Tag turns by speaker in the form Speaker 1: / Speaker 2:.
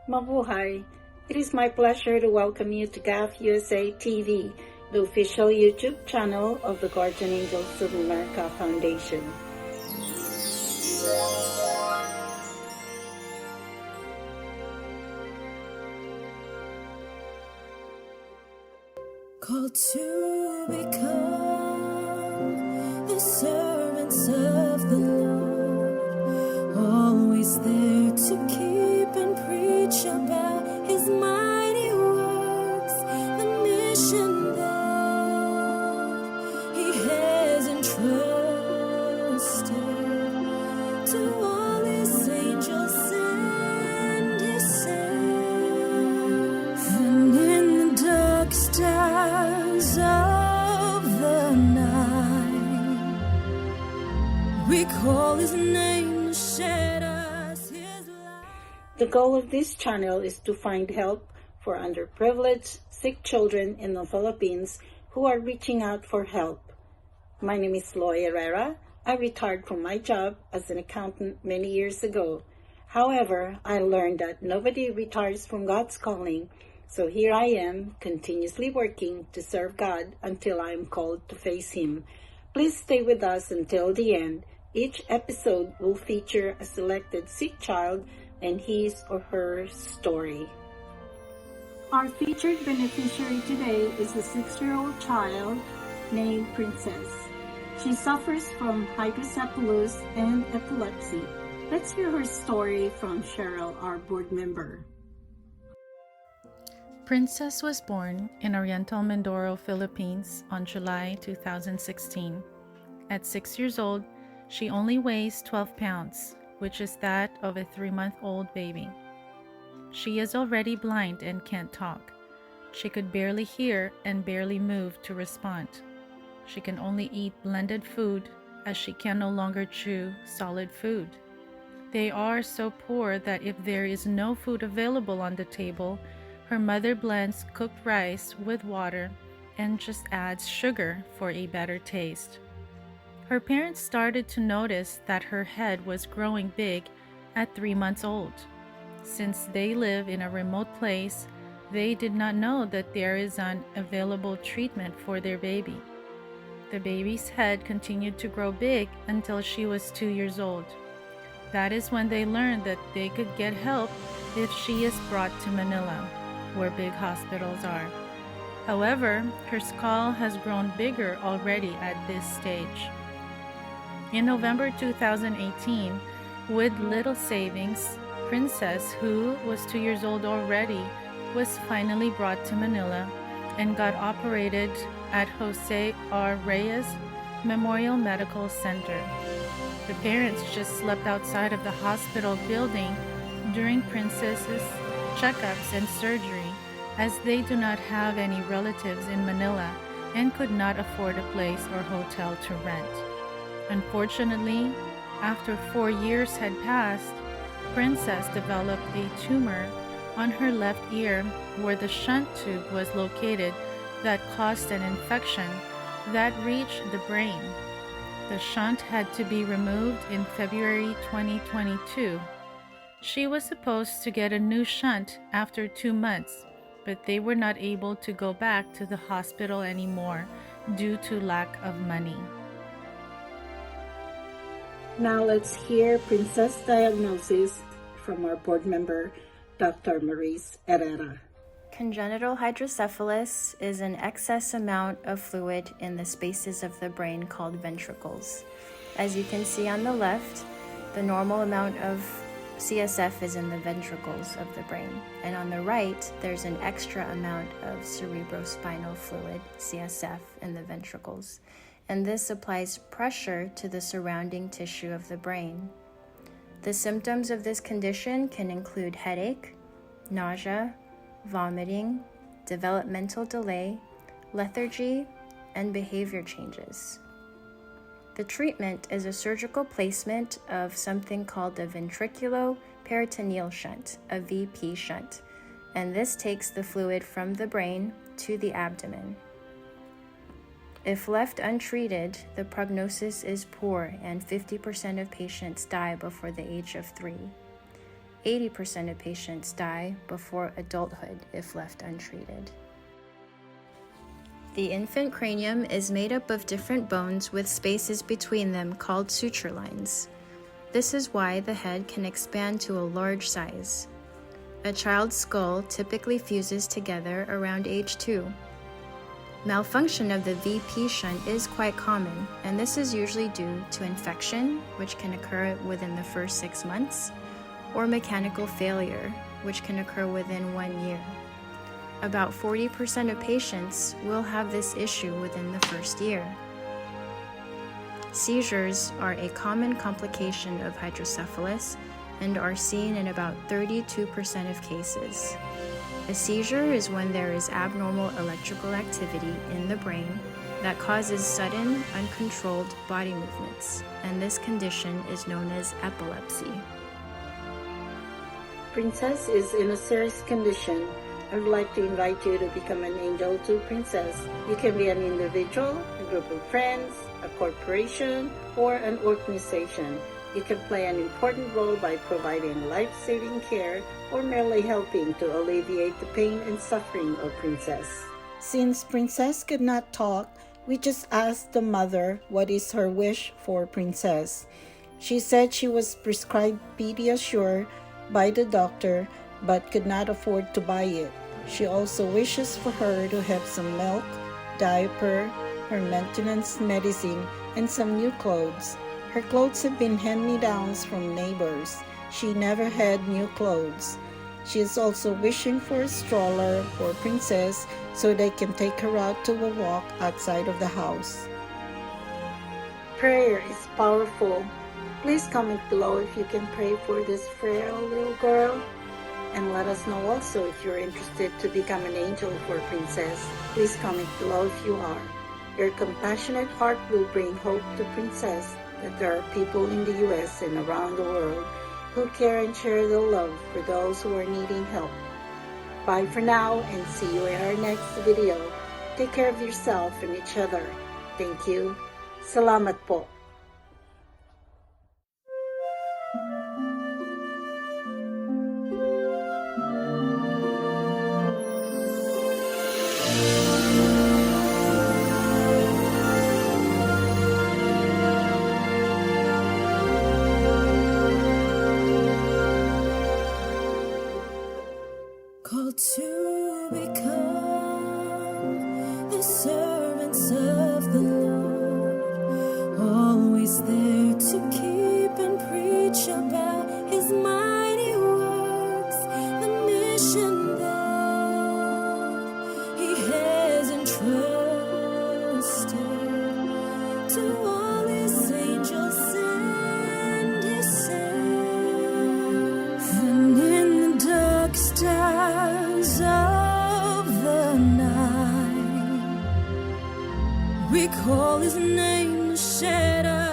Speaker 1: Mabuhay! It is my pleasure to welcome you to GAAF USA TV, the official YouTube channel of the Guardian Angels of America Foundation.
Speaker 2: Called to become the servants of the Lord, always there to keep and preach about His mighty works, the mission that He has entrusted to all His angels send His saints, and in the darkest hours of the night we call His name to shed us His light.
Speaker 1: The goal of this channel is to find help for underprivileged, sick children in the Philippines who are reaching out for help. My name is Loy Herrera. I retired from my job as an accountant many years ago. However, I learned that nobody retires from God's calling, so here I am, continuously working to serve God until I am called to face Him. Please stay with us until the end. Each episode will feature a selected sick child and his or her story. Our featured beneficiary today is a 6-year-old child named Princess. She suffers from hydrocephalus and epilepsy. Let's hear her story from Cheryl, our board member.
Speaker 3: Princess was born in Oriental Mindoro, Philippines on July 2016. At 6 years old, she only weighs 12 pounds, which is that of a 3-month-old baby. She is already blind and can't talk. She could barely hear and barely move to respond. She can only eat blended food as she can no longer chew solid food. They are so poor that if there is no food available on the table, her mother blends cooked rice with water and just adds sugar for a better taste. Her parents started to notice that her head was growing big at 3 months old. Since they live in a remote place, they did not know that there is an available treatment for their baby. The baby's head continued to grow big until she was 2 years old. That is when they learned that they could get help if she is brought to Manila, where big hospitals are. However, her skull has grown bigger already at this stage. In November 2018, with little savings, Princess, who was 2 years old already, was finally brought to Manila and got operated at Jose R. Reyes Memorial Medical Center. The parents just slept outside of the hospital building during Princess's checkups and surgery, as they do not have any relatives in Manila and could not afford a place or hotel to rent. Unfortunately, after 4 years had passed, Princess developed a tumor on her left ear where the shunt tube was located that caused an infection that reached the brain. The shunt had to be removed in February 2022. She was supposed to get a new shunt after 2 months, but they were not able to go back to the hospital anymore due to lack of money.
Speaker 1: Now let's hear Princess' diagnosis from our board member, Dr. Maurice Herrera.
Speaker 4: Congenital hydrocephalus is an excess amount of fluid in the spaces of the brain called ventricles. As you can see on the left, the normal amount of CSF is in the ventricles of the brain, and on the right, there's an extra amount of cerebrospinal fluid, CSF, in the ventricles, and this applies pressure to the surrounding tissue of the brain. The symptoms of this condition can include headache, nausea, vomiting, developmental delay, lethargy, and behavior changes. The treatment is a surgical placement of something called a ventriculoperitoneal shunt, a VP shunt, and this takes the fluid from the brain to the abdomen. If left untreated, the prognosis is poor and 50% of patients die before the age of 3. 80% of patients die before adulthood if left untreated. The infant cranium is made up of different bones with spaces between them called suture lines. This is why the head can expand to a large size. A child's skull typically fuses together around age 2. Malfunction of the VP shunt is quite common, and this is usually due to infection, which can occur within the first 6 months, or mechanical failure, which can occur within 1 year. About 40% of patients will have this issue within the first year. Seizures are a common complication of hydrocephalus and are seen in about 32% of cases. A seizure is when there is abnormal electrical activity in the brain that causes sudden, uncontrolled body movements, and this condition is known as epilepsy.
Speaker 1: Princess is in a serious condition. I would like to invite you to become an angel to Princess. You can be an individual, a group of friends, a corporation, or an organization. You can play an important role by providing life-saving care or merely helping to alleviate the pain and suffering of Princess. Since Princess could not talk, we just asked the mother what is her wish for Princess. She said she was prescribed Pediasure by the doctor but could not afford to buy it. She also wishes for her to have some milk, diaper, her maintenance medicine, and some new clothes. Her clothes have been hand-me-downs from neighbors. She never had new clothes. She is also wishing for a stroller for Princess so they can take her out to a walk outside of the house. Prayer is powerful. Please comment below if you can pray for this frail little girl. And let us know also if you're interested to become an angel for Princess. Please comment below if you are. Your compassionate heart will bring hope to Princess that there are people in the U.S. and around the world who care and share the love for those who are needing help. Bye for now and see you in our next video. Take care of yourself and each other. Thank you. Salamat po.
Speaker 2: Called to become the servants of the Lord, always there to keep and preach about His mighty works, the mission that He has entrusted to all His angels and His saints, and in the darkest hours of the night, we call His name the shadow.